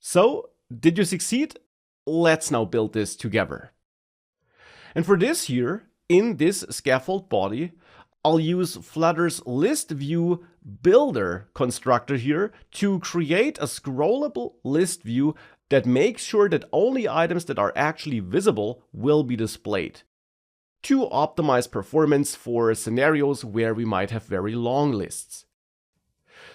So, did you succeed? Let's now build this together. And for this here, in this scaffold body, I'll use Flutter's list view builder constructor here to create a scrollable list view that makes sure that only items that are actually visible will be displayed, to optimize performance for scenarios where we might have very long lists.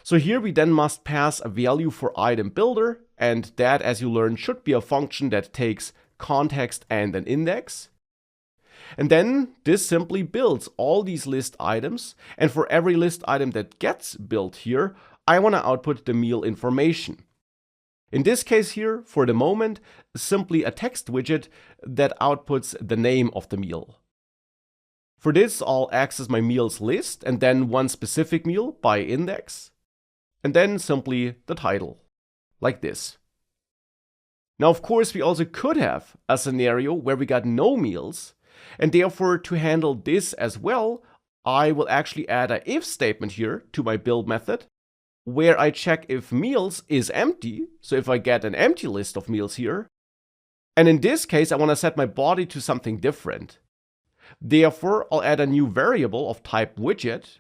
So here we then must pass a value for item builder, and that, as you learned, should be a function that takes context and an index. And then this simply builds all these list items, and for every list item that gets built here, I want to output the meal information. In this case here, for the moment, simply a text widget that outputs the name of the meal. For this, I'll access my meals list and then one specific meal by index, and then simply the title, like this. Now, of course, we also could have a scenario where we got no meals, and therefore to handle this as well, I will actually add an if statement here to my build method, where I check if meals is empty, so if I get an empty list of meals here. And in this case, I want to set my body to something different. Therefore, I'll add a new variable of type widget,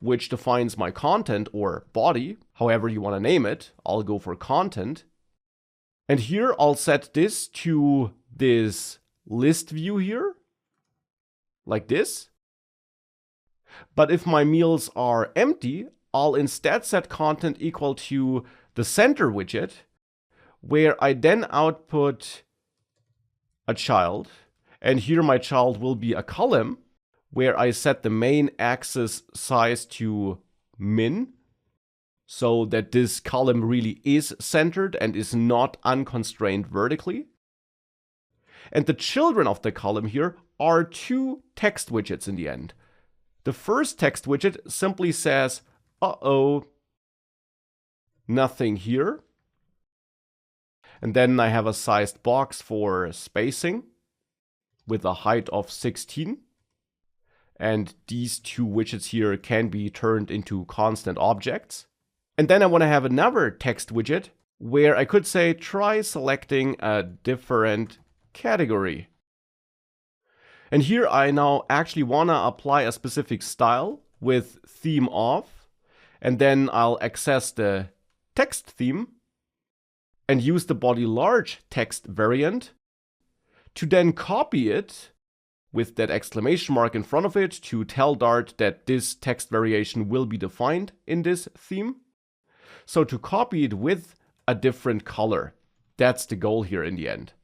which defines my content or body, however you want to name it. I'll go for content. And here I'll set this to this list view here, like this. But if my meals are empty, I'll instead set content equal to the center widget, where I then output a child. And here my child will be a column, where I set the main axis size to min, so that this column really is centered and is not unconstrained vertically. And the children of the column here are two text widgets in the end. The first text widget simply says, uh-oh, nothing here. And then I have a sized box for spacing with a height of 16. And these two widgets here can be turned into constant objects. And then I want to have another text widget where I could say, try selecting a different category. And here I now actually want to apply a specific style with theme of, and then I'll access the text theme and use the body large text variant to then copy it with that exclamation mark in front of it to tell Dart that this text variation will be defined in this theme. So to copy it with a different color, that's the goal here in the end.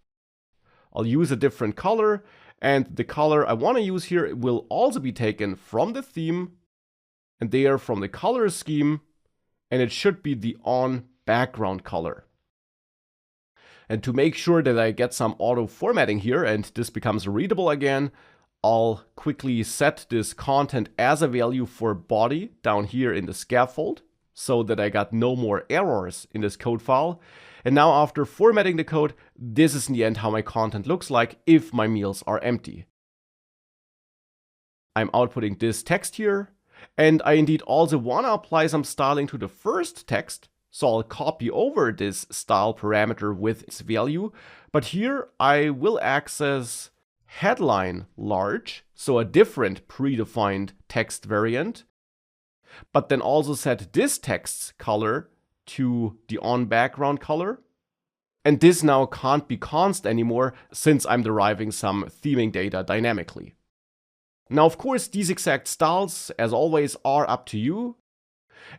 I'll use a different color, and the color I want to use here will also be taken from the theme, and they are from the color scheme, and it should be the on background color. And to make sure that I get some auto formatting here and this becomes readable again, I'll quickly set this content as a value for body down here in the scaffold, so that I got no more errors in this code file. And now after formatting the code, this is in the end how my content looks like if my meals are empty. I'm outputting this text here, and I indeed also want to apply some styling to the first text, so I'll copy over this style parameter with its value, but here I will access headline large, so a different predefined text variant, but then also set this text's color to the on background color. And this now can't be const anymore since I'm deriving some theming data dynamically. Now, of course, these exact styles, as always, are up to you.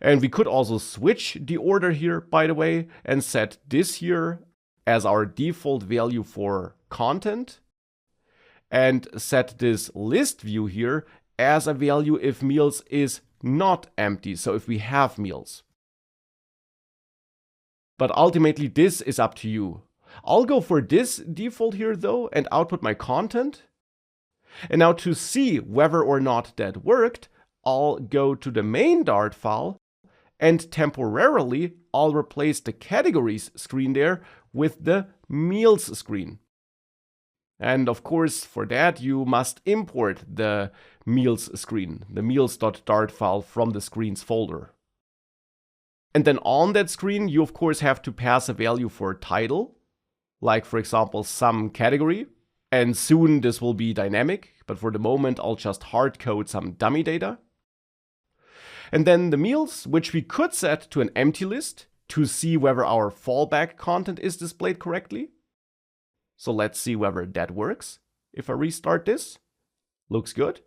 And we could also switch the order here, by the way, and set this here as our default value for content, and set this list view here as a value if meals is not empty, so if we have meals. But ultimately, this is up to you. I'll go for this default here though and output my content. And now to see whether or not that worked, I'll go to the main Dart file, and temporarily I'll replace the categories screen there with the meals screen. And of course, for that you must import the meals screen, the meals.dart file from the screens folder. And then on that screen, you of course have to pass a value for title, like for example, some category. And soon this will be dynamic, but for the moment, I'll just hard code some dummy data. And then the meals, which we could set to an empty list to see whether our fallback content is displayed correctly. So let's see whether that works. If I restart this, looks good.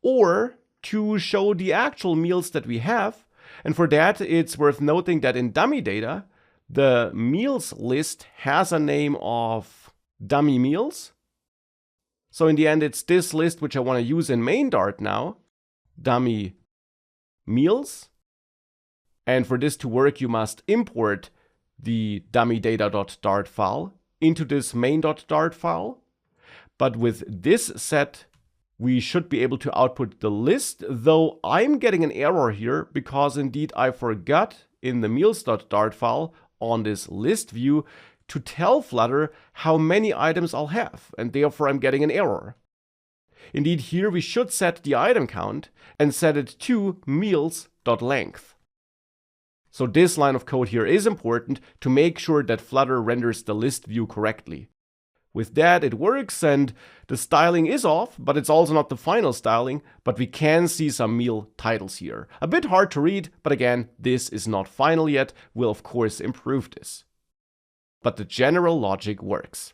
Or to show the actual meals that we have. And for that, it's worth noting that in dummy data, the meals list has a name of dummy meals. So in the end, it's this list which I want to use in main Dart now, dummy meals. And for this to work, you must import the dummy-data.dart file into this main.dart file. But with this set, we should be able to output the list, though I'm getting an error here because indeed I forgot in the meals.dart file on this list view to tell Flutter how many items I'll have, and therefore I'm getting an error. Indeed, here we should set the item count and set it to meals.length. So this line of code here is important to make sure that Flutter renders the list view correctly. With that, it works and the styling is off, but it's also not the final styling, but we can see some meal titles here. A bit hard to read, but again, this is not final yet. We'll of course improve this. But the general logic works.